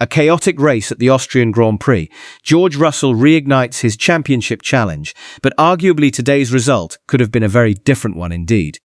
A chaotic race at the Austrian Grand Prix. George Russell reignites his championship challenge, but arguably today's result could have been a very different one indeed.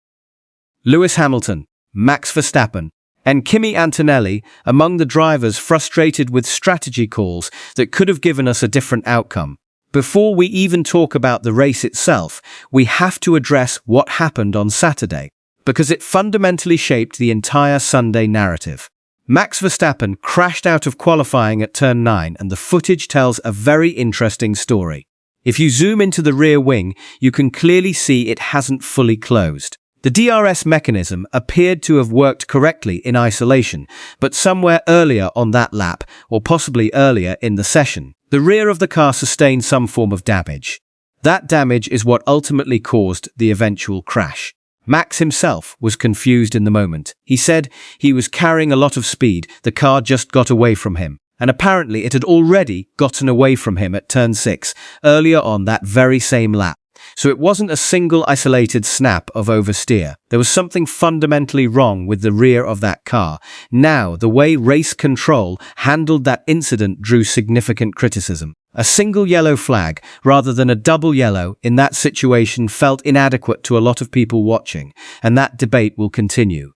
Lewis Hamilton, Max Verstappen, and Kimi Antonelli among the drivers frustrated with strategy calls that could have given us a different outcome. Before we even talk about the race itself, we have to address what happened on Saturday, because it fundamentally shaped the entire Sunday narrative. Max Verstappen crashed out of qualifying at turn 9, and the footage tells a very interesting story. If you zoom into the rear wing, you can clearly see it hasn't fully closed. The DRS mechanism appeared to have worked correctly in isolation, but somewhere earlier on that lap, or possibly earlier in the session, the rear of the car sustained some form of damage. That damage is what ultimately caused the eventual crash. Max himself was confused in the moment. He said he was carrying a lot of speed, the car just got away from him. And apparently it had already gotten away from him at turn 6, earlier on that very same lap. So it wasn't a single isolated snap of oversteer. There was something fundamentally wrong with the rear of that car. Now, the way race control handled that incident drew significant criticism. A single yellow flag, rather than a double yellow, in that situation felt inadequate to a lot of people watching, and that debate will continue.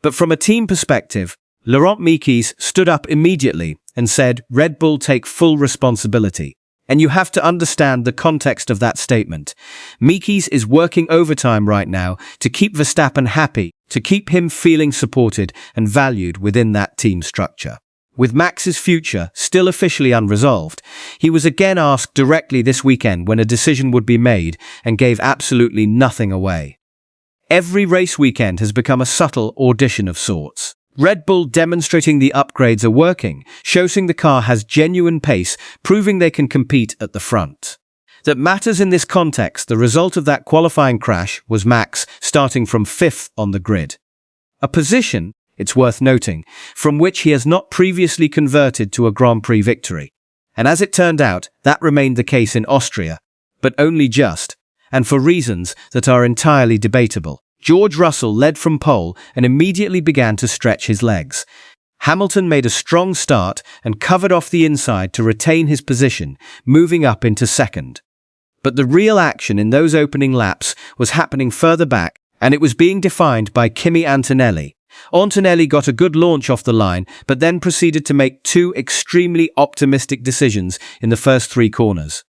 But from a team perspective, Laurent Mekies stood up immediately and said, "Red Bull take full responsibility." And you have to understand the context of that statement. Mekies is working overtime right now to keep Verstappen happy, to keep him feeling supported and valued within that team structure. With Max's future still officially unresolved, he was again asked directly this weekend when a decision would be made and gave absolutely nothing away. Every race weekend has become a subtle audition of sorts. Red Bull demonstrating the upgrades are working, showing the car has genuine pace, proving they can compete at the front. That matters in this context. The result of that qualifying crash was Max starting from 5th on the grid. A position, it's worth noting, from which he has not previously converted to a Grand Prix victory. And as it turned out, that remained the case in Austria, but only just, and for reasons that are entirely debatable. George Russell led from pole and immediately began to stretch his legs. Hamilton made a strong start and covered off the inside to retain his position, moving up into second. But the real action in those opening laps was happening further back, and it was being defined by Kimi Antonelli. Antonelli got a good launch off the line, but then proceeded to make two extremely optimistic decisions in the first 3 corners.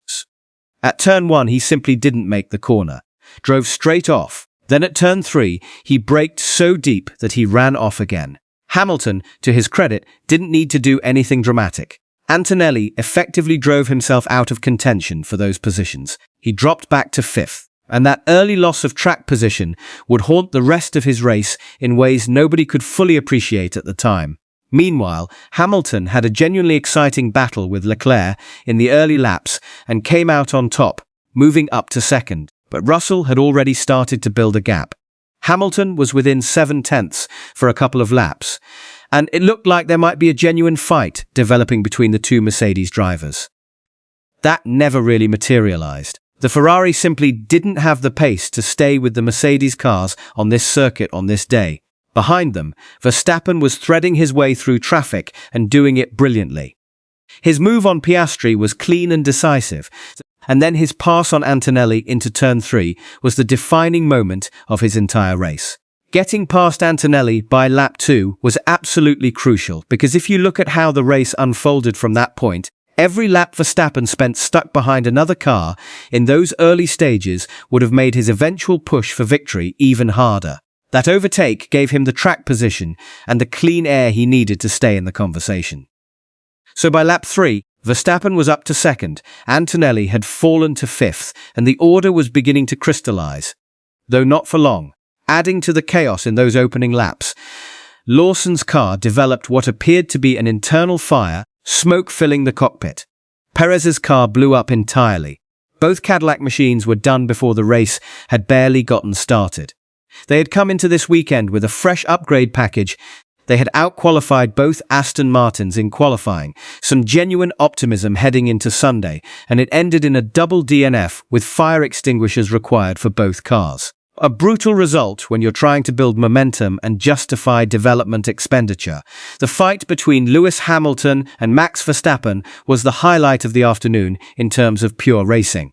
At turn 1, he simply didn't make the corner, drove straight off. Then at turn 3, he braked so deep that he ran off again. Hamilton, to his credit, didn't need to do anything dramatic. Antonelli effectively drove himself out of contention for those positions. He dropped back to 5th, and that early loss of track position would haunt the rest of his race in ways nobody could fully appreciate at the time. Meanwhile, Hamilton had a genuinely exciting battle with Leclerc in the early laps and came out on top, moving up to second. But Russell had already started to build a gap. Hamilton was within 7/10 for a couple of laps, and it looked like there might be a genuine fight developing between the two Mercedes drivers. That never really materialized. The Ferrari simply didn't have the pace to stay with the Mercedes cars on this circuit on this day. Behind them, Verstappen was threading his way through traffic and doing it brilliantly. His move on Piastri was clean and decisive, and then his pass on Antonelli into turn 3 was the defining moment of his entire race. Getting past Antonelli by lap 2 was absolutely crucial, because if you look at how the race unfolded from that point, every lap Verstappen spent stuck behind another car in those early stages would have made his eventual push for victory even harder. That overtake gave him the track position and the clean air he needed to stay in the conversation. So by lap 3, Verstappen was up to second, Antonelli had fallen to 5th, and the order was beginning to crystallize. Though not for long. Adding to the chaos in those opening laps, Lawson's car developed what appeared to be an internal fire, smoke filling the cockpit. Perez's car blew up entirely. Both Cadillac machines were done before the race had barely gotten started. They had come into this weekend with a fresh upgrade package. They had outqualified both Aston Martins in qualifying, some genuine optimism heading into Sunday, and it ended in a double DNF with fire extinguishers required for both cars. A brutal result when you're trying to build momentum and justify development expenditure. The fight between Lewis Hamilton and Max Verstappen was the highlight of the afternoon in terms of pure racing.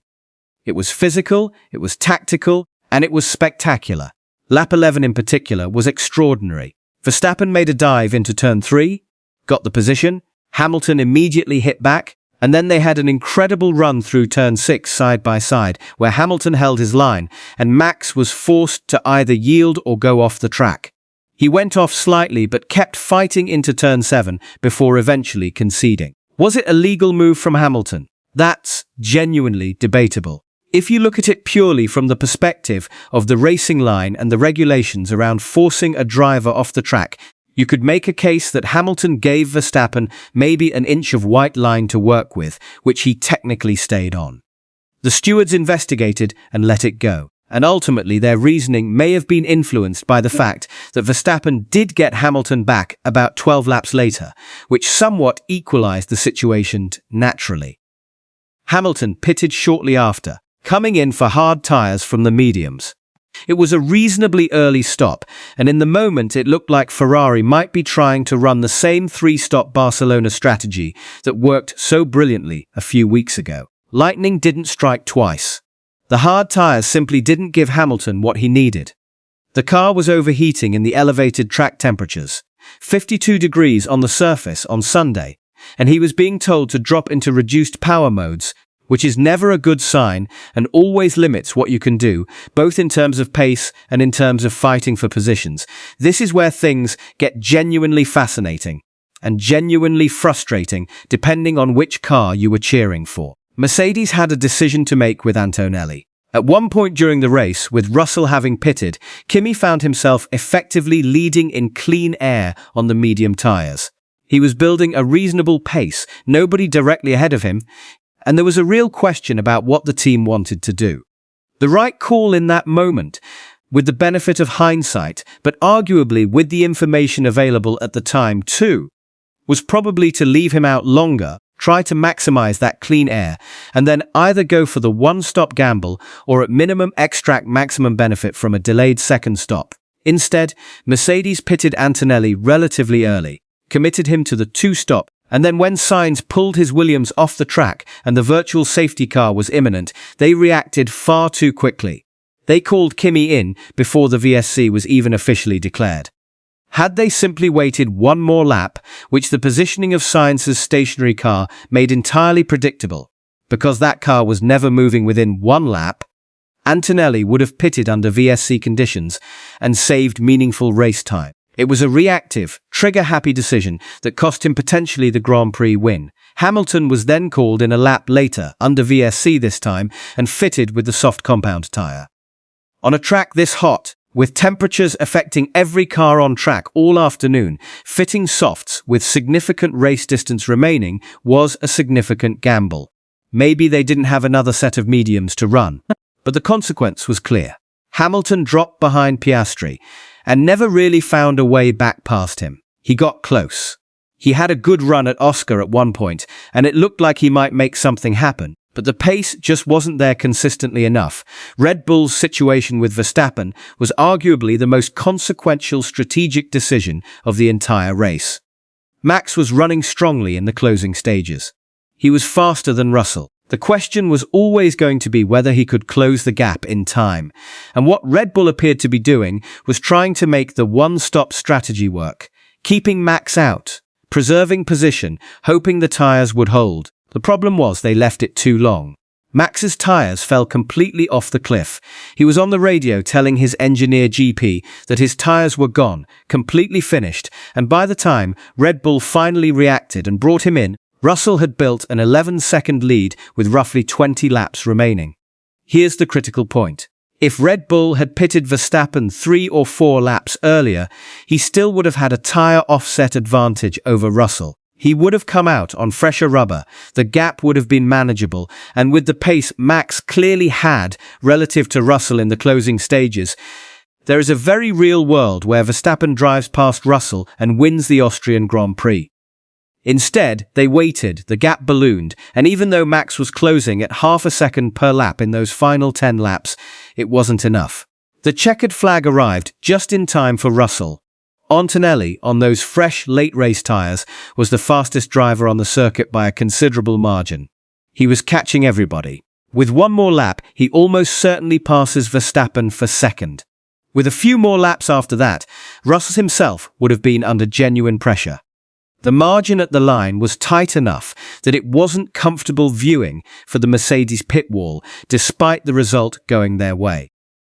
It was physical, it was tactical, and it was spectacular. Lap 11 in particular was extraordinary. Verstappen made a dive into turn 3, got the position, Hamilton immediately hit back, and then they had an incredible run through turn 6 side by side, where Hamilton held his line, and Max was forced to either yield or go off the track. He went off slightly but kept fighting into turn 7 before eventually conceding. Was it a legal move from Hamilton? That's genuinely debatable. If you look at it purely from the perspective of the racing line and the regulations around forcing a driver off the track, you could make a case that Hamilton gave Verstappen maybe an inch of white line to work with, which he technically stayed on. The stewards investigated and let it go, and ultimately their reasoning may have been influenced by the fact that Verstappen did get Hamilton back about 12 laps later, which somewhat equalized the situation naturally. Hamilton pitted shortly after, coming in for hard tyres from the mediums. It was a reasonably early stop, and in the moment it looked like Ferrari might be trying to run the same 3-stop Barcelona strategy that worked so brilliantly a few weeks ago. Lightning didn't strike twice. The hard tyres simply didn't give Hamilton what he needed. The car was overheating in the elevated track temperatures, 52 degrees on the surface on Sunday, and he was being told to drop into reduced power modes, which is never a good sign and always limits what you can do, both in terms of pace and in terms of fighting for positions. This is where things get genuinely fascinating and genuinely frustrating depending on which car you were cheering for. Mercedes had a decision to make with Antonelli. At one point during the race, with Russell having pitted, Kimi found himself effectively leading in clean air on the medium tyres. He was building a reasonable pace, nobody directly ahead of him, and there was a real question about what the team wanted to do. The right call in that moment, with the benefit of hindsight, but arguably with the information available at the time too, was probably to leave him out longer, try to maximize that clean air, and then either go for the one-stop gamble or at minimum extract maximum benefit from a delayed second stop. Instead, Mercedes pitted Antonelli relatively early, committed him to the 2-stop, and then when Sainz pulled his Williams off the track and the virtual safety car was imminent, they reacted far too quickly. They called Kimi in before the VSC was even officially declared. Had they simply waited one more lap, which the positioning of Sainz's stationary car made entirely predictable, because that car was never moving within one lap, Antonelli would have pitted under VSC conditions and saved meaningful race time. It was a reactive, trigger-happy decision that cost him potentially the Grand Prix win. Hamilton was then called in a lap later, under VSC this time, and fitted with the soft compound tyre. On a track this hot, with temperatures affecting every car on track all afternoon, fitting softs with significant race distance remaining was a significant gamble. Maybe they didn't have another set of mediums to run, but the consequence was clear. Hamilton dropped behind Piastri and never really found a way back past him. He got close. He had a good run at Oscar at one point, and it looked like he might make something happen, but the pace just wasn't there consistently enough. Red Bull's situation with Verstappen was arguably the most consequential strategic decision of the entire race. Max was running strongly in the closing stages. He was faster than Russell. The question was always going to be whether he could close the gap in time, and what Red Bull appeared to be doing was trying to make the one-stop strategy work, keeping Max out, preserving position, hoping the tyres would hold. The problem was they left it too long. Max's tyres fell completely off the cliff. He was on the radio telling his engineer GP that his tyres were gone, completely finished, and by the time Red Bull finally reacted and brought him in, Russell had built an 11-second lead with roughly 20 laps remaining. Here's the critical point. If Red Bull had pitted Verstappen 3 or 4 laps earlier, he still would have had a tyre offset advantage over Russell. He would have come out on fresher rubber, the gap would have been manageable, and with the pace Max clearly had relative to Russell in the closing stages, there is a very real world where Verstappen drives past Russell and wins the Austrian Grand Prix. Instead, they waited, the gap ballooned, and even though Max was closing at half a second per lap in those final 10 laps, it wasn't enough. The checkered flag arrived just in time for Russell. Antonelli, on those fresh late race tyres, was the fastest driver on the circuit by a considerable margin. He was catching everybody. With one more lap, he almost certainly passes Verstappen for second. With a few more laps after that, Russell himself would have been under genuine pressure. The margin at the line was tight enough that it wasn't comfortable viewing for the Mercedes pit wall, despite the result going their way.